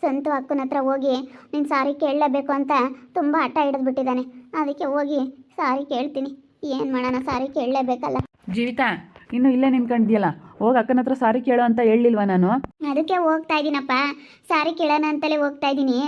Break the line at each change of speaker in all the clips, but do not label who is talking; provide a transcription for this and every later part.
ಸಂತು ಅಕ್ಕನ ಹತ್ರ ಹೋಗಿ ನೀನು ಸಾರಿ ಕೇಳಲೇಬೇಕು ಅಂತ ತುಂಬ ಹಠ ಹಿಡಿದ್ಬಿಟ್ಟಿದ್ದಾನೆ. ಅದಕ್ಕೆ ಹೋಗಿ ಸಾರಿ ಕೇಳ್ತೀನಿ. ಏನು ಮಾಡೋಣ, ಸಾರಿ ಕೇಳಲೇಬೇಕಲ್ಲ.
ಜೀವಿತ ಇನ್ನು ಇಲ್ಲೇ ನಿಂತ್ಕೊಂಡಿದ್ಯಲ್ಲ, ಹೋಗಿ ಅಕ್ಕನ ಹತ್ರ ಸಾರಿ ಕೇಳೋ ಅಂತ ಹೇಳಿಲ್ವಾ ನಾನು?
ಅದಕ್ಕೆ ಹೋಗ್ತಾ ಇದ್ದೀನಪ್ಪ, ಸಾರಿ ಕೇಳೋಣ ಅಂತಲೇ ಹೋಗ್ತಾ ಇದ್ದೀನಿ.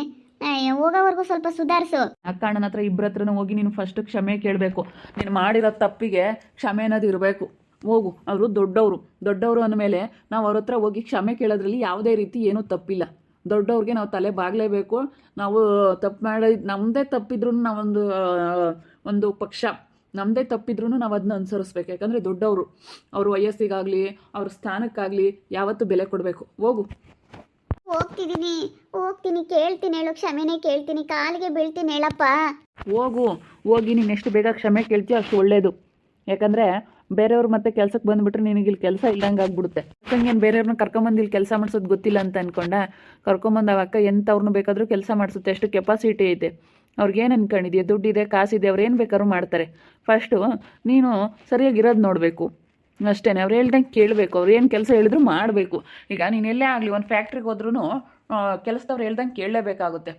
ಹೋಗೋವರೆಗೂ ಸ್ವಲ್ಪ ಸುಧಾರಿಸು.
ಅಕ್ಕ ಅಣ್ಣನ ಹತ್ರ ಇಬ್ಬರ ಹತ್ರನೂ ಹೋಗಿ ನೀನು ಫಸ್ಟ್ ಕ್ಷಮೆ ಕೇಳಬೇಕು. ನೀನು ಮಾಡಿರೋ ತಪ್ಪಿಗೆ ಕ್ಷಮೆ ಅನ್ನೋದು ಇರಬೇಕು. ಹೋಗು, ಅವರು ದೊಡ್ಡವರು ಅಂದಮೇಲೆ ನಾವು ಅವ್ರ ಹತ್ರ ಹೋಗಿ ಕ್ಷಮೆ ಕೇಳೋದ್ರಲ್ಲಿ ಯಾವುದೇ ರೀತಿ ಏನೂ ತಪ್ಪಿಲ್ಲ. ದೊಡ್ಡವ್ರಿಗೆ ನಾವು ತಲೆ ಬಾಗಲೇಬೇಕು. ನಾವು ತಪ್ಪು ನಮ್ಮದೇ ತಪ್ಪಿದ್ರೂ ನಾವೊಂದು ಒಂದು ಪಕ್ಷ ನಮ್ಮದೇ ತಪ್ಪಿದ್ರೂ ನಾವು ಅದನ್ನ ಅನುಸರಿಸ್ಬೇಕು. ಯಾಕಂದರೆ ದೊಡ್ಡವರು ಅವ್ರ ವಯಸ್ಸಿಗಾಗಲಿ ಅವ್ರ ಸ್ಥಾನಕ್ಕಾಗಲಿ ಯಾವತ್ತೂ ಬೆಲೆ ಕೊಡಬೇಕು. ಹೋಗು.
ಹೋಗ್ತೀನಿ, ಕೇಳ್ತೀನಿ ಹೇಳು, ಕ್ಷಮೆನೇ ಕೇಳ್ತೀನಿ, ಕಾಲಿಗೆ ಬೀಳ್ತೀನಿ ಹೇಳಪ್ಪ.
ಹೋಗಿ ನೀನು ಎಷ್ಟು ಬೇಗ ಕ್ಷಮೆ ಕೇಳ್ತೀಯೋ ಅಷ್ಟು ಒಳ್ಳೆಯದು. ಯಾಕಂದರೆ ಬೇರೆಯವ್ರು ಮತ್ತೆ ಕೆಲಸಕ್ಕೆ ಬಂದುಬಿಟ್ರೆ ನಿನಗೆ ಇಲ್ಲಿ ಕೆಲಸ ಇಲ್ಲಂಗೆ ಆಗ್ಬಿಡುತ್ತೆ. ಅಕ್ಕಂಗೇನು ಬೇರೆಯವ್ರನ್ನ ಕರ್ಕೊಂಬಂದು ಇಲ್ಲಿ ಕೆಲಸ ಮಾಡಿಸೋದು ಗೊತ್ತಿಲ್ಲ ಅಂತ ಅಂದ್ಕೊಂಡ ಕರ್ಕೊಂಬಂದು ಅಕ್ಕ ಎಂಥವ್ರನ್ನೂ ಬೇಕಾದರೂ ಕೆಲಸ ಮಾಡಿಸುತ್ತೆ. ಅಷ್ಟು ಕೆಪಾಸಿಟಿ ಐತೆ ಅವ್ರಿಗೇನು ಅನ್ಕೊಂಡಿದೆಯಾ? ದುಡ್ಡಿದೆ, ಕಾಸಿದೆ, ಅವ್ರು ಏನು ಬೇಕಾದ್ರೂ ಮಾಡ್ತಾರೆ. ಫಸ್ಟು ನೀನು ಸರಿಯಾಗಿರೋದು ನೋಡಬೇಕು ಅಷ್ಟೇ. ಅವ್ರು ಹೇಳ್ದಂಗೆ ಕೇಳಬೇಕು. ಅವ್ರು ಏನು ಕೆಲಸ ಹೇಳಿದ್ರು ಮಾಡಬೇಕು. ಈಗ ನೀನು ಎಲ್ಲೇ ಆಗಲಿ ಒಂದು ಫ್ಯಾಕ್ಟ್ರಿಗೆ ಹೋದ್ರೂ ಕೆಲಸದವ್ರು ಹೇಳ್ದಂಗೆ ಕೇಳಲೇಬೇಕಾಗುತ್ತೆ.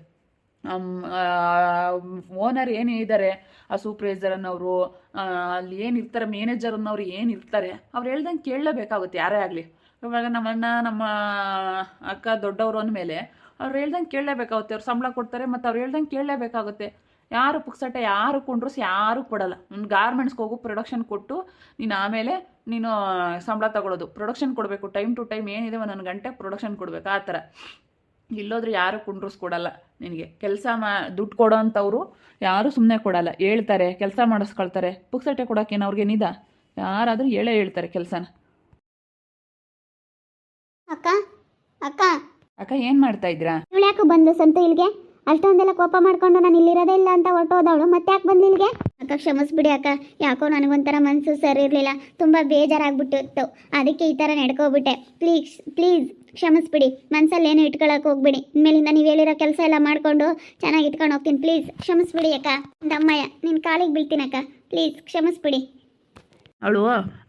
ಓನರ್ ಏನು ಇದ್ದಾರೆ, ಆ ಸೂಪರ್ವೈಸರ್ ಅನ್ನೋರು, ಅಲ್ಲಿ ಏನಿರ್ತಾರೆ ಮ್ಯಾನೇಜರ್ ಅನ್ನೋರು ಏನಿರ್ತಾರೆ ಅವ್ರು ಹೇಳ್ದಂಗೆ ಕೇಳಲೇಬೇಕಾಗುತ್ತೆ ಯಾರೇ ಆಗಲಿ. ಇವಾಗ ನಮ್ಮಣ್ಣ ನಮ್ಮ ಅಕ್ಕ ದೊಡ್ಡವರು ಅಂದಮೇಲೆ ಅವ್ರು ಹೇಳ್ದಂಗೆ ಕೇಳಲೇಬೇಕಾಗುತ್ತೆ. ಅವ್ರು ಸಂಬಳ ಕೊಡ್ತಾರೆ ಮತ್ತು ಅವ್ರು ಹೇಳ್ದಂಗೆ ಕೇಳಲೇಬೇಕಾಗುತ್ತೆ. ಯಾರು ಪುಕ್ಸಟ್ಟೆ ಯಾರು ಕೊಂಡ್ರು ಯಾರೂ ಕೊಡಲ್ಲ. ಒಂದು ಗಾರ್ಮೆಂಟ್ಸ್ಗೆ ಹೋಗು, ಪ್ರೊಡಕ್ಷನ್ ಕೊಟ್ಟು ನೀನು ಆಮೇಲೆ ನೀನು ಸಂಬಳ ತಗೊಳ್ಳೋದು. ಪ್ರೊಡಕ್ಷನ್ ಕೊಡಬೇಕು, ಟೈಮ್ ಟು ಟೈಮ್ ಏನಿದೆ ಒಂದೊಂದು ಗಂಟೆ ಪ್ರೊಡಕ್ಷನ್ ಕೊಡಬೇಕು. ಆ ಥರ ಇಲ್ಲೋದ್ರೆ ಯಾರು ಕುಂಡ್ರಿಸ್ಕೊಡಲ್ಲ. ನಿನಗೆ ಕೆಲಸ ದುಡ್ಡು ಕೊಡೋ ಅಂಥವ್ರು ಯಾರೂ ಸುಮ್ಮನೆ ಕೊಡಲ್ಲ. ಹೇಳ್ತಾರೆ, ಕೆಲಸ ಮಾಡಿಸ್ಕೊಳ್ತಾರೆ. ಪುಕ್ಸಟ್ಟೆ ಕೊಡೋಕ್ಕೇನು ಅವ್ರಿಗೇನಿದ? ಯಾರಾದರೂ ಹೇಳ್ತಾರೆ ಕೆಲಸನ.
ಅಕ್ಕ ಅಕ್ಕ
ಅಕ್ಕ ಏನು ಮಾಡ್ತಾ ಇದ್ದೀರಾ?
ಇವಳು ಯಾಕೆ ಬಂದು ಸಂತು ಇಲ್ಲಿಗೆ? ಅಷ್ಟೊಂದೆಲ್ಲ ಕೋಪ ಮಾಡ್ಕೊಂಡು ನಾನು ಇಲ್ಲಿರೋದೇ ಇಲ್ಲ ಅಂತ ಹೊರಟೋದವಳು ಮತ್ತೆ ಯಾಕೆ ಬಂದು ಇಲ್ಲಿಗೆ? ಅಕ್ಕ ಕ್ಷಮಿಸ್ಬಿಡಿ ಅಕ್ಕ, ಯಾಕೋ ನನಗೊಂಥರ ಮನಸ್ಸು ಸರಿ ಇರಲಿಲ್ಲ, ತುಂಬ ಬೇಜಾರಾಗ್ಬಿಟ್ಟಿತ್ತು. ಅದಕ್ಕೆ ಈ ಥರ ನಡ್ಕೊಬಿಟ್ಟೆ. ಪ್ಲೀಸ್ ಕ್ಷಮಿಸ್ಬಿಡಿ. ಮನಸ್ಸಲ್ಲಿ ಏನು ಇಟ್ಕೊಳಕ್ಕೆ ಹೋಗ್ಬಿಡಿ. ಇನ್ಮೇಲಿಂದ ನೀವು ಹೇಳಿರೋ ಕೆಲಸ ಎಲ್ಲ ಮಾಡಿಕೊಂಡು ಚೆನ್ನಾಗಿ ಇಟ್ಕೊಂಡು ಹೋಗ್ತೀನಿ. ಪ್ಲೀಸ್ ಕ್ಷಮಿಸ್ಬಿಡಿ ಅಕ್ಕ. ದಮ್ಮಯ್ಯ ನಿನ್ನ ಕಾಲಿಗೆ ಬೀಳ್ತೀನಿ ಅಕ್ಕ, ಪ್ಲೀಸ್ ಕ್ಷಮಿಸ್ಬಿಡಿ.
ಅವಳು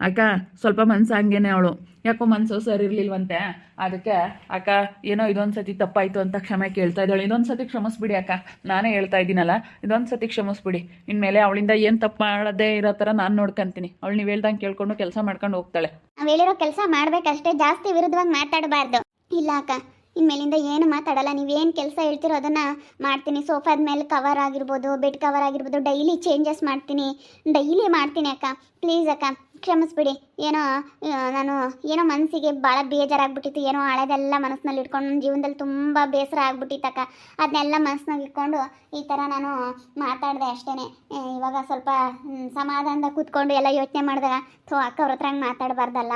ಅಕ್ಕ ಸ್ವಲ್ಪ ಮನಸ್ಸು ಹಂಗೇನೆ, ಅವಳು ಯಾಕೋ ಮನಸ್ಸು ಸರಿ ಇರಲಿಲ್ವಂತೆ. ಅದಕ್ಕೆ ಅಕ್ಕ ಏನೋ ಇದೊಂದು ಸತಿ ತಪ್ಪಾಯಿತು ಅಂತ ಕ್ಷಮೆ ಕೇಳ್ತಾ ಇದ್ದಾಳೆ. ಇದೊಂದು ಸತಿ ಕ್ಷಮಿಸ್ಬಿಡಿ ಅಕ್ಕ, ನಾನೇ ಹೇಳ್ತಾ ಇದ್ದೀನಲ್ಲ, ಇದೊಂದು ಸತಿ ಕ್ಷಮಿಸ್ಬಿಡಿ. ಇನ್ಮೇಲೆ ಅವಳಿಂದ ಏನು ತಪ್ಪು ಮಾಡದೇ ಇರೋ ಥರ ನಾನು ನೋಡ್ಕೊಂತೀನಿ. ಅವಳು ನೀವು ಹೇಳ್ದಂಗೆ ಕೇಳ್ಕೊಂಡು ಕೆಲಸ ಮಾಡ್ಕೊಂಡು ಹೋಗ್ತಾಳೆ.
ನಾವು ಹೇಳಿರೋ ಕೆಲಸ ಮಾಡಬೇಕಷ್ಟೇ, ಜಾಸ್ತಿ ವಿರುದ್ಧವಾಗಿ ಮಾತಾಡಬಾರ್ದು. ಇಲ್ಲ ಅಕ್ಕ, ಇನ್ಮೇಲಿಂದ ಏನು ಮಾತಾಡಲ್ಲ. ನೀವೇನು ಕೆಲಸ ಹೇಳ್ತಿರೋ ಅದನ್ನು ಮಾಡ್ತೀನಿ. ಸೋಫಾದ ಮೇಲೆ ಕವರ್ ಆಗಿರ್ಬೋದು, ಬೆಡ್ ಕವರ್ ಆಗಿರ್ಬೋದು, ಡೈಲಿ ಚೇಂಜಸ್ ಮಾಡ್ತೀನಿ ಅಕ್ಕ. ಪ್ಲೀಸ್ ಅಕ್ಕ ಕ್ಷಮಿಸ್ಬಿಡಿ. ನಾನು ಮನಸ್ಸಿಗೆ ಭಾಳ ಬೇಜಾರಾಗ್ಬಿಟ್ಟಿತ್ತು. ಹಳೆದೆಲ್ಲ ಮನಸ್ಸಿನಲ್ಲಿ ಇಟ್ಕೊಂಡು ನನ್ನ ಜೀವನದಲ್ಲಿ ತುಂಬ ಬೇಸರ ಆಗ್ಬಿಟ್ಟಿತ್ತಕ್ಕ. ಅದನ್ನೆಲ್ಲ ಮನಸ್ಸಿನಾಗ ಇಟ್ಕೊಂಡು ಈ ಥರ ನಾನು ಮಾತಾಡಿದೆ ಅಷ್ಟೇ. ಇವಾಗ ಸ್ವಲ್ಪ ಸಮಾಧಾನದಾಗ ಕೂತ್ಕೊಂಡು ಎಲ್ಲ ಯೋಚನೆ ಮಾಡಿದಾಗ ಅಕ್ಕ ಅವ್ರ ಹತ್ರ ಹಂಗೆ ಮಾತಾಡಬಾರ್ದಲ್ಲ.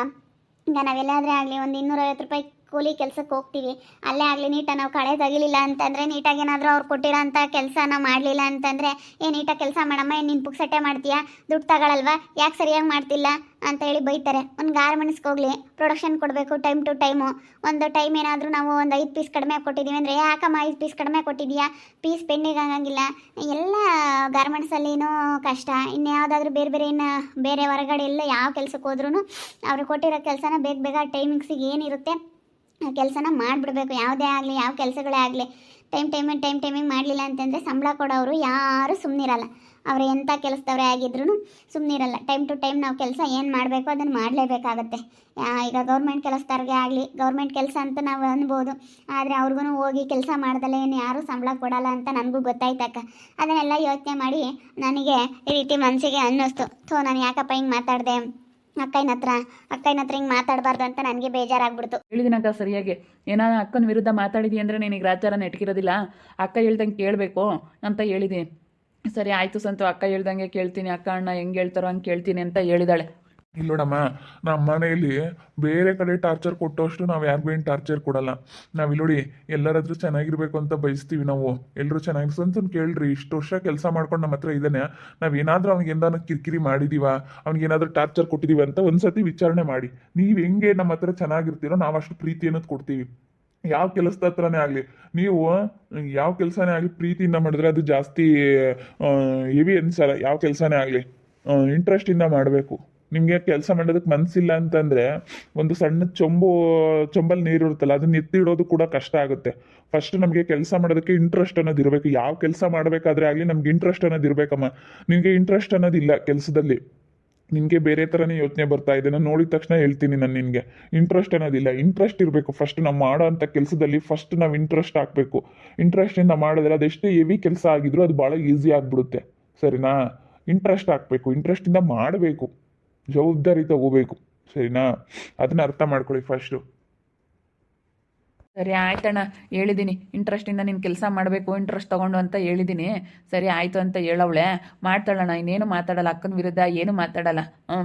ಈಗ ನಾವೆಲ್ಲಾದರೆ ಆಗಲಿ ಒಂದು 250 ರೂಪಾಯಿ ಕೂಲಿ ಕೆಲಸಕ್ಕೆ ಹೋಗ್ತೀವಿ. ಅಲ್ಲೇ ಆಗಲಿ ನೀಟಾಗಿ ನಾವು ಕಳೆ ತೆಗಿಲಿಲ್ಲ ಅಂತಂದರೆ, ನೀಟಾಗಿ ಏನಾದರೂ ಅವ್ರು ಕೊಟ್ಟಿರೋ ಅಂಥ ಕೆಲಸ ನಾವು ಮಾಡಲಿಲ್ಲ ಅಂತಂದರೆ, ನೀಟಾಗಿ ಕೆಲಸ ಮಾಡಮ್ಮ, ನೀನು ಪುಕ್ಸಟ್ಟೆ ಮಾಡ್ತೀಯಾ, ದುಡ್ಡು ತಗೊಳಲ್ವಾ, ಯಾಕೆ ಸರಿಯಾಗಿ ಮಾಡ್ತಿಲ್ಲ ಅಂತ ಹೇಳಿ ಬೈತಾರೆ. ಒಂದು ಗಾರ್ಮೆಂಟ್ಸ್ಗೆ ಹೋಗಲಿ, ಪ್ರೊಡಕ್ಷನ್ ಕೊಡಬೇಕು ಟೈಮ್ ಟು ಟೈಮು. ಒಂದು ಟೈಮ್ ಏನಾದರೂ ನಾವು ಒಂದು 5 ಪೀಸ್ ಕಡಿಮೆ ಕೊಟ್ಟಿದ್ದೀವಿ ಅಂದರೆ, ಯಾಕಮ್ಮ 5 ಪೀಸ್ ಕಡಿಮೆ ಕೊಟ್ಟಿದ್ದೀಯಾ, ಪೀಸ್ ಪೆಂಡಿಂಗ್ ಆಗಂಗಿಲ್ಲ. ಎಲ್ಲ ಗಾರ್ಮೆಂಟ್ಸಲ್ಲಿನೂ ಕಷ್ಟ. ಇನ್ನು ಯಾವುದಾದ್ರೂ ಇನ್ನು ಬೇರೆ ಹೊರಗಡೆ ಎಲ್ಲ ಯಾವ ಕೆಲಸಕ್ಕೆ ಹೋದ್ರೂ ಅವ್ರು ಕೊಟ್ಟಿರೋ ಕೆಲಸನ ಬೇಗ ಟೈಮಿಂಗ್ಸಿಗೆ ಏನಿರುತ್ತೆ ಕೆಲಸನ ಮಾಡಿಬಿಡ್ಬೇಕು. ಯಾವುದೇ ಆಗಲಿ, ಯಾವ ಕೆಲಸಗಳೇ ಆಗಲಿ ಟೈಮಿಂಗ್ ಮಾಡಲಿಲ್ಲ ಅಂತಂದರೆ ಸಂಬಳ ಕೊಡೋರು ಯಾರೂ ಸುಮ್ಮನಿರಲ್ಲ. ಅವರು ಎಂಥ ಕೆಲಸದವರೇ ಆಗಿದ್ರೂ ಸುಮ್ಮನಿರಲ್ಲ. ಟೈಮ್ ಟು ಟೈಮ್ ನಾವು ಕೆಲಸ ಏನು ಮಾಡಬೇಕು ಅದನ್ನು ಮಾಡಲೇಬೇಕಾಗತ್ತೆ. ಈಗ ಗೌರ್ಮೆಂಟ್ ಕೆಲಸದವ್ರಿಗೆ ಆಗಲಿ, ಗೌರ್ಮೆಂಟ್ ಕೆಲಸ ಅಂತ ನಾವು ಅನ್ಬೋದು, ಆದರೆ ಅವ್ರಿಗೂ ಹೋಗಿ ಕೆಲಸ ಮಾಡ್ದಲ್ಲೇ ಏನು ಯಾರೂ ಸಂಬಳ ಕೊಡಲ್ಲ ಅಂತ ನನಗೂ ಗೊತ್ತಾಯ್ತಕ್ಕ. ಅದನ್ನೆಲ್ಲ ಯೋಚನೆ ಮಾಡಿ ನನಗೆ ಈ ರೀತಿ ಮನಸ್ಸಿಗೆ ಅನ್ನಿಸ್ತು. ನಾನು ಯಾಕಪ್ಪ ಹಿಂಗೆ ಮಾತಾಡಿದೆ, ಅಕ್ಕನ ಹತ್ರ ಹಿಂಗೆ ಮಾತಾಡಬಾರ್ದು ಅಂತ ನನಗೆ ಬೇಜಾರಾಗ್ಬಿಡ್ತು.
ಹೇಳಿದಿನಕ್ಕ ಸರಿಯಾಗಿ. ಏನಾರ ಅಕ್ಕನ ವಿರುದ್ಧ ಮಾತಾಡಿದಿ ಅಂದರೆ ನಿನಗೆ ಗ್ರಾಚಾರ ನೆಟ್ಕಿರೋದಿಲ್ಲ. ಅಕ್ಕ ಹೇಳ್ದಂಗೆ ಕೇಳಬೇಕು ಅಂತ ಹೇಳಿದ್ದೀನಿ. ಸರಿ ಆಯಿತು ಸಂತು, ಅಕ್ಕ ಹೇಳ್ದಂಗೆ ಕೇಳ್ತೀನಿ, ಅಕ್ಕ ಅಣ್ಣ ಹೆಂಗೆ ಹೇಳ್ತಾರೋ ಹಂಗೆ ಕೇಳ್ತೀನಿ ಅಂತ ಹೇಳಿದಾಳೆ.
ಇಲ್ಲ ನೋಡಮ್ಮ, ನಮ್ಮ ಮನೆಯಲ್ಲಿ ಬೇರೆ ಕಡೆ ಟಾರ್ಚರ್ ಕೊಟ್ಟೋಷ್ಟು ನಾವು ಯಾರಿಗೂ ಏನು ಟಾರ್ಚರ್ ಕೊಡಲ್ಲ. ನಾವಿಲ್ಲೋಡಿ ಎಲ್ಲರಾದ್ರೂ ಚೆನ್ನಾಗಿರ್ಬೇಕು ಅಂತ ಬಯಸ್ತೀವಿ. ನಾವು ಎಲ್ಲರೂ ಚೆನ್ನಾಗಿರ್ಸ ಅಂತ ಕೇಳ್ರಿ. ಇಷ್ಟು ವರ್ಷ ಕೆಲಸ ಮಾಡ್ಕೊಂಡು ನಮ್ಮ ಹತ್ರ ಇದ್ದಾನೆ, ನಾವೇನಾದ್ರೂ ಅವ್ನಿಗೆ ಏನಾದ್ರು ಕಿರಿಕಿರಿ ಮಾಡಿದೀವ, ಅವ್ನಿಗೇನಾದ್ರೂ ಟಾರ್ಚರ್ ಕೊಟ್ಟಿದ್ದೀವಿ ಅಂತ ಒಂದ್ಸತಿ ವಿಚಾರಣೆ ಮಾಡಿ. ನೀವು ಹೆಂಗೆ ನಮ್ಮ ಹತ್ರ ಚೆನ್ನಾಗಿರ್ತೀರೋ ನಾವು ಅಷ್ಟು ಪ್ರೀತಿ ಅನ್ನೋದು ಕೊಡ್ತೀವಿ. ಯಾವ ಕೆಲಸದ ಹತ್ರನೇ ಆಗಲಿ, ನೀವು ಯಾವ ಕೆಲಸನೇ ಆಗಲಿ ಪ್ರೀತಿಯಿಂದ ಮಾಡಿದ್ರೆ ಅದು ಜಾಸ್ತಿ ಹೆವಿ ಅನ್ಸಲ್ಲ. ಯಾವ ಕೆಲಸನೇ ಆಗಲಿ ಇಂಟ್ರೆಸ್ಟಿಂದ ಮಾಡಬೇಕು. ನಿಮಗೆ ಕೆಲಸ ಮಾಡೋದಕ್ಕೆ ಮನಸ್ಸಿಲ್ಲ ಅಂತಂದರೆ ಒಂದು ಸಣ್ಣ ಚೊಂಬಲ್ಲಿ ನೀರು ಇರುತ್ತಲ್ಲ, ಅದನ್ನ ಎತ್ತಿಡೋದು ಕೂಡ ಕಷ್ಟ ಆಗುತ್ತೆ. ಫಸ್ಟ್ ನಮಗೆ ಕೆಲಸ ಮಾಡೋದಕ್ಕೆ ಇಂಟ್ರೆಸ್ಟ್ ಅನ್ನೋದು ಇರಬೇಕು. ಯಾವ ಕೆಲಸ ಮಾಡಬೇಕಾದ್ರೆ ಆಗಲಿ ನಮ್ಗೆ ಇಂಟ್ರೆಸ್ಟ್ ಅನ್ನೋದು ಇರಬೇಕಮ್ಮ. ನಿನಗೆ ಇಂಟ್ರೆಸ್ಟ್ ಅನ್ನೋದಿಲ್ಲ ಕೆಲಸದಲ್ಲಿ, ನಿನಗೆ ಬೇರೆ ಥರನೇ ಯೋಚನೆ ಬರ್ತಾ ಇದೆ. ನಾನು ನೋಡಿದ ತಕ್ಷಣ ಹೇಳ್ತೀನಿ, ನಾನು ನಿನಗೆ ಇಂಟ್ರೆಸ್ಟ್ ಅನ್ನೋದಿಲ್ಲ. ಇಂಟ್ರೆಸ್ಟ್ ಇರಬೇಕು ಫಸ್ಟ್. ನಾವು ಮಾಡೋ ಅಂಥ ಕೆಲಸದಲ್ಲಿ ಫಸ್ಟ್ ನಾವು ಇಂಟ್ರೆಸ್ಟ್ ಹಾಕಬೇಕು. ಇಂಟ್ರೆಸ್ಟಿಂದ ಮಾಡಿದ್ರೆ ಅದೆಷ್ಟೇ ಹೆವಿ ಕೆಲಸ ಆಗಿದ್ರು ಅದು ಭಾಳ ಈಸಿ ಆಗಿಬಿಡುತ್ತೆ. ಸರಿನಾ? ಇಂಟ್ರೆಸ್ಟ್ ಹಾಕಬೇಕು, ಇಂಟ್ರೆಸ್ಟಿಂದ ಮಾಡಬೇಕು, ಜವಾಬ್ದಾರಿ ತಗೋಬೇಕು. ಸರಿನಾ? ಅದನ್ನ ಅರ್ಥ ಮಾಡ್ಕೊಳ್ಳಿ ಫಸ್ಟು.
ಸರಿ ಆಯ್ತಣ್ಣ, ಹೇಳಿದ್ದೀನಿ ಇಂಟ್ರೆಸ್ಟಿಂದ ನೀನು ಕೆಲಸ ಮಾಡಬೇಕು ಇಂಟ್ರೆಸ್ಟ್ ತೊಗೊಂಡು ಅಂತ ಹೇಳಿದ್ದೀನಿ. ಸರಿ ಆಯಿತು ಅಂತ ಹೇಳವಳೆ, ಮಾಡ್ತಾಳಣ್ಣ. ಇನ್ನೇನು ಮಾತಾಡಲ್ಲ, ಅಕ್ಕನ ವಿರುದ್ಧ ಏನು ಮಾತಾಡಲ್ಲ.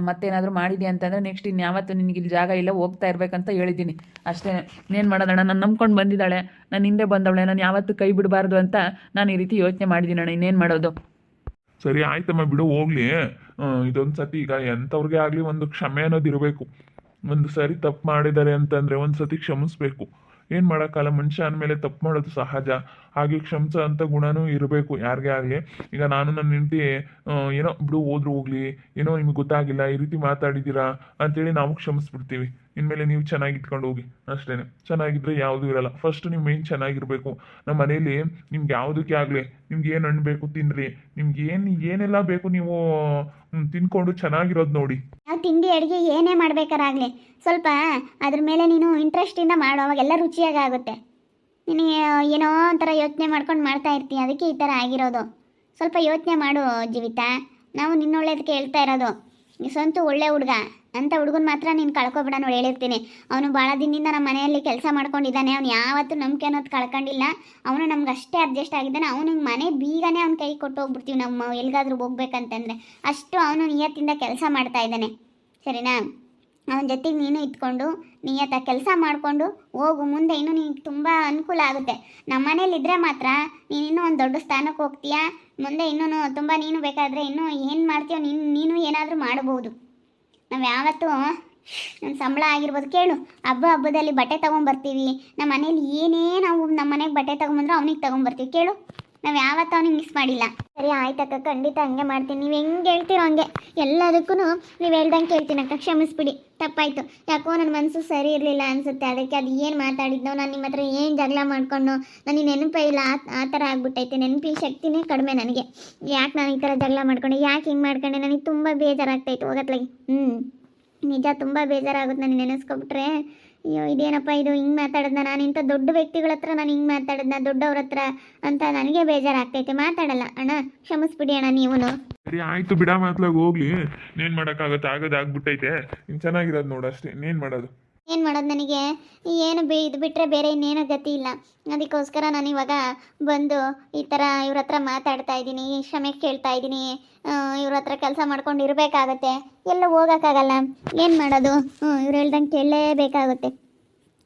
ಮತ್ತೇನಾದರೂ ಮಾಡಿದ್ಯಾ ಅಂತಂದರೆ ನೆಕ್ಸ್ಟ್ ಇನ್ಯಾವತ್ತು ನಿನಗೆ ಇಲ್ಲಿ ಜಾಗ ಇಲ್ಲ, ಹೋಗ್ತಾ ಇರಬೇಕಂತ ಹೇಳಿದ್ದೀನಿ ಅಷ್ಟೇ. ಇನ್ನೇನು ಮಾಡೋದಣ್ಣ, ನಾನು ನಂಬ್ಕೊಂಡು ಬಂದಿದ್ದಾಳೆ, ನಾನು ಹಿಂದೆ ಬಂದವಳೆ, ನಾನು ಯಾವತ್ತೂ ಕೈ ಬಿಡಬಾರ್ದು ಅಂತ ನಾನು ಈ ರೀತಿ ಯೋಚನೆ ಮಾಡಿದ್ದೀನಿ ಅಣ್ಣ. ಇನ್ನೇನು ಮಾಡೋದು?
ಸರಿ ಆಯ್ತಮ್ಮ, ಬಿಡು ಹೋಗ್ಲಿ. ಇದೊಂದು ಸತಿ ಈಗ ಎಂಥವ್ರಿಗೆ ಆಗಲಿ ಒಂದು ಕ್ಷಮೆ ಅನ್ನೋದು ಇರಬೇಕು. ಒಂದು ಸರಿ ತಪ್ಪು ಮಾಡಿದ್ದಾರೆ ಅಂತಂದರೆ ಒಂದು ಸತಿ ಕ್ಷಮಿಸ್ಬೇಕು. ಏನು ಮಾಡೋಕ್ಕಲ್ಲ, ಮನುಷ್ಯ ಅಂದಮೇಲೆ ತಪ್ಪು ಮಾಡೋದು ಸಹಜ. ಹಾಗೆ ಕ್ಷಮಿಸೋ ಅಂಥ ಗುಣನೂ ಇರಬೇಕು ಯಾರಿಗೇ ಆಗಲಿ. ಈಗ ನಾನು ನನ್ನ ಹೆಂಡತಿ ಏನೋ ಬಿಡು ಹೋದ್ರು ಹೋಗ್ಲಿ, ಏನೋ ನಿಮ್ಗೆ ಗೊತ್ತಾಗಿಲ್ಲ, ಈ ರೀತಿ ಮಾತಾಡಿದ್ದೀರಾ ಅಂತೇಳಿ ನಾವು ಕ್ಷಮಿಸ್ಬಿಡ್ತೀವಿ. ಇನ್ಮೇಲೆ ನೀವು ಚೆನ್ನಾಗಿ ಇಟ್ಕೊಂಡು ಹೋಗಿ ಅಷ್ಟೇ. ಚೆನ್ನಾಗಿದ್ರೆ ಯಾವುದೂ ಇರಲ್ಲ. ಫಸ್ಟ್ ನೀವು ಮೇನ್ ಚೆನ್ನಾಗಿರಬೇಕು. ನಮ್ಮ ಮನೇಲಿ ನಿಮ್ಗೆ ಯಾವುದಕ್ಕೆ ಆಗಲಿ, ನಿಮ್ಗೆ ಏನು ಹಣ್ಣು ಬೇಕು ತಿನ್ನಿರಿ, ನಿಮ್ಗೆ ಏನೆಲ್ಲ ಬೇಕು ನೀವು ತಿನ್ಕೊಂಡು ಚೆನ್ನಾಗಿರೋದು ನೋಡಿ.
ನಾವು ತಿಂಡಿ ಅಡುಗೆ ಏನೇ ಮಾಡ್ಬೇಕಾರಾಗಲಿ ಸ್ವಲ್ಪ ಅದ್ರ ಮೇಲೆ ನೀನು ಇಂಟ್ರೆಸ್ಟಿಂದ ಮಾಡು, ಅವಾಗೆಲ್ಲ ರುಚಿಯಾಗಿ ಆಗುತ್ತೆ. ನೀನು ಏನೋ ಒಂಥರ ಯೋಚನೆ ಮಾಡ್ಕೊಂಡು ಮಾಡ್ತಾ ಇರ್ತೀಯ, ಅದಕ್ಕೆ ಈ ಥರ ಆಗಿರೋದು. ಸ್ವಲ್ಪ ಯೋಚನೆ ಮಾಡು ಜೀವಿತ. ನಾವು ನಿನ್ನೊಳ್ಳೇದಕ್ಕೆ ಹೇಳ್ತಾ ಇರೋದು. ಈ ಸ್ವಂತ ಒಳ್ಳೆ ಹುಡುಗ ಅಂಥ ಹುಡುಗನ ಮಾತ್ರ ನೀನು ಕಳ್ಕೊಬೇಡ ನೋಡಿ, ಹೇಳಿರ್ತೀನಿ. ಅವನು ಭಾಳ ದಿನದಿಂದ ನಮ್ಮ ಮನೆಯಲ್ಲಿ ಕೆಲಸ ಮಾಡ್ಕೊಂಡಿದ್ದಾನೆ. ಅವ್ನು ಯಾವತ್ತೂ ನಂಬಿಕೆ ಅನ್ನೋದು ಕಳ್ಕೊಂಡಿಲ್ಲ. ಅವನು ನಮ್ಗೆ ಅಷ್ಟೇ ಅಡ್ಜಸ್ಟ್ ಆಗಿದ್ದಾನೆ. ಅವನು ಮನೆ ಬೀಗನೇ ಅವ್ನ ಕೈ ಕೊಟ್ಟು ಹೋಗ್ಬಿಡ್ತೀವಿ ನಮ್ಮ ಎಲ್ಲಿಗಾದ್ರೂ ಹೋಗ್ಬೇಕಂತಂದರೆ. ಅಷ್ಟು ಅವನು ನಿಯತ್ತಿಂದ ಕೆಲಸ ಮಾಡ್ತಾ ಇದ್ದಾನೆ. ಸರಿನಾ? ಅವನ ಜೊತೆಗೆ ನೀನು ಇಟ್ಕೊಂಡು ನಿಯತ್ತ ಕೆಲಸ ಮಾಡಿಕೊಂಡು ಹೋಗು. ಮುಂದೆ ಇನ್ನೂ ನಿನಗೆ ತುಂಬ ಅನುಕೂಲ ಆಗುತ್ತೆ. ನಮ್ಮ ಮನೇಲಿದ್ದರೆ ಮಾತ್ರ ನೀನು ಇನ್ನೂ ಒಂದು ದೊಡ್ಡ ಸ್ಥಾನಕ್ಕೆ ಹೋಗ್ತೀಯಾ. ಮುಂದೆ ಇನ್ನೂ ತುಂಬ ನೀನು ಬೇಕಾದರೆ ಇನ್ನೂ ಏನು ಮಾಡ್ತೀಯೋ ನೀನು ಏನಾದರೂ ಮಾಡಬಹುದು. ನಾವು ಯಾವತ್ತೂ ನನ್ನ ಸಂಬಳ ಆಗಿರ್ಬೋದು ಕೇಳು, ಹಬ್ಬದಲ್ಲಿ ಬಟ್ಟೆ ತೊಗೊಂಬರ್ತೀವಿ. ನಮ್ಮ ಮನೇಲಿ ಏನೇ ನಾವು ನಮ್ಮ ಮನೆಗೆ ಬಟ್ಟೆ ತೊಗೊಂಬಂದ್ರೆ ಅವನಿಗೆ ತೊಗೊಂಬರ್ತೀವಿ ಕೇಳು. ನಾವು ಯಾವತ್ತೂ ಅವನಿಗೆ ಮಿಸ್ ಮಾಡಿಲ್ಲ. ಸರಿ ಆಯ್ತಕ್ಕ, ಖಂಡಿತ ಹಂಗೆ ಮಾಡ್ತೀನಿ. ನೀವು ಹೆಂಗೆ ಹೇಳ್ತೀರೋ ಹಂಗೆ ಎಲ್ಲದಕ್ಕೂ ನೀವು ಹೇಳ್ದಂಗೆ ಕೇಳ್ತೀನಿ ಅಕ್ಕ. ಕ್ಷಮಿಸ್ಬಿಡಿ, ತಪ್ಪಾಯಿತು. ಯಾಕೋ ನನ್ನ ಮನಸ್ಸು ಸರಿ ಇರಲಿಲ್ಲ ಅನಿಸುತ್ತೆ. ಅದಕ್ಕೆ ಅದು ಏನು ಮಾತಾಡಿದ್ನೋ, ನಾನು ನಿಮ್ಮ ಹತ್ರ ಏನು ಜಗಳ ಮಾಡ್ಕೊಂಡು ನನಗೆ ನೆನಪೇ ಇಲ್ಲ, ಆ ಥರ ಆಗ್ಬಿಟ್ಟೈತೆ. ನೆನಪಿನ ಶಕ್ತಿನೇ ಕಡಿಮೆ ನನಗೆ. ಯಾಕೆ ನಾನು ಈ ಥರ ಜಗಳ ಮಾಡ್ಕೊಂಡೆ, ಯಾಕೆ ಹಿಂಗೆ ಮಾಡ್ಕೊಂಡೆ, ನನಗೆ ತುಂಬ ಬೇಜಾರಾಗ್ತಾಯಿತ್ತು ಹೋಗತ್ಲಾಗಿ. ನಿಜ ತುಂಬ ಬೇಜಾರಾಗುತ್ತೆ ನನಗೆ ನೆನೆಸ್ಕೊಬಿಟ್ರೆ. ಅಯ್ಯೋ ಇದೇನಪ್ಪ ಇದು ಹಿಂಗೆ ಮಾತಾಡಿದ್ನ, ನಾನು ಇಂಥ ದೊಡ್ಡ ವ್ಯಕ್ತಿಗಳ ಹತ್ರ ನಾನು ಹಿಂಗೆ ಮಾತಾಡಿದ್ನ, ದೊಡ್ಡವ್ರ ಹತ್ರ ಅಂತ ನನಗೆ ಬೇಜಾರಾಗ್ತೈತೆ. ಮಾತಾಡಲ್ಲ ಅಣ್ಣ, ಕ್ಷಮಿಸ್ಬಿಡಿ ಅಣ್ಣ ನೀವು.
ಸರಿ ಆಯ್ತು ಬಿಡ, ಮಾತ್ಲಾಗ ಹೋಗ್ಲಿ. ಇನ್ನೇನು ಮಾಡೋಕ್ಕಾಗತ್ತೆ, ಆಗೋದಾಗ್ಬಿಟ್ಟೈತೆ. ಇನ್ನು ಚೆನ್ನಾಗಿರೋದು ನೋಡು ಅಷ್ಟೇ. ಇನ್ನೇನು ಮಾಡೋದು?
ಏನು ಮಾಡೋದು, ನನಗೆ ಏನು ಇದು ಬಿಟ್ಟರೆ ಬೇರೆ ಇನ್ನೇನೋ ಗತಿ ಇಲ್ಲ. ಅದಕ್ಕೋಸ್ಕರ ನಾನು ಇವಾಗ ಬಂದು ಈ ಥರ ಇವ್ರ ಹತ್ರ ಮಾತಾಡ್ತಾ ಇದ್ದೀನಿ, ಕ್ಷಮೆ ಕೇಳ್ತಾ ಇದ್ದೀನಿ. ಇವ್ರ ಹತ್ರ ಕೆಲಸ ಮಾಡ್ಕೊಂಡು ಇರಬೇಕಾಗತ್ತೆ, ಎಲ್ಲ ಹೋಗೋಕ್ಕಾಗಲ್ಲ. ಏನು ಮಾಡೋದು? ಇವ್ರು ಹೇಳ್ದಂಗೆ ಕೇಳಲೇಬೇಕಾಗುತ್ತೆ.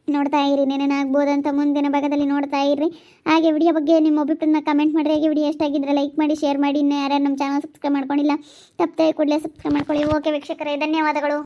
ನೋಡ್ತಾ ಇರಿ, ಏನೇನಾಗ್ಬೋದಂತ ಮುಂದಿನ ಭಾಗದಲ್ಲಿ ನೋಡ್ತಾ ಇರ್ರಿ. ಹಾಗೆ ವಿಡಿಯೋ ಬಗ್ಗೆ ನಿಮ್ಮ ಒಬ್ಬಿಬ್ಬರನ್ನ ಕಮೆಂಟ್ ಮಾಡಿರಿ. ಹಾಗೆ ವಿಡಿಯೋ ಎಷ್ಟಾಗಿದ್ರೆ ಲೈಕ್ ಮಾಡಿ, ಶೇರ್ ಮಾಡಿ. ಇನ್ನೂ ಯಾರ್ಯಾರು ನಮ್ಮ ಚಾನಲ್ ಸಬ್ಸ್ಕ್ರೈಬ್ ಮಾಡ್ಕೊಂಡಿಲ್ಲ ತಪ್ಪದೆ ಕೂಡಲೇ ಸಬ್ಸ್ಕ್ರೈಬ್ ಮಾಡ್ಕೊಳ್ಳಿ. ಓಕೆ ವೀಕ್ಷಕರೇ, ಧನ್ಯವಾದಗಳು.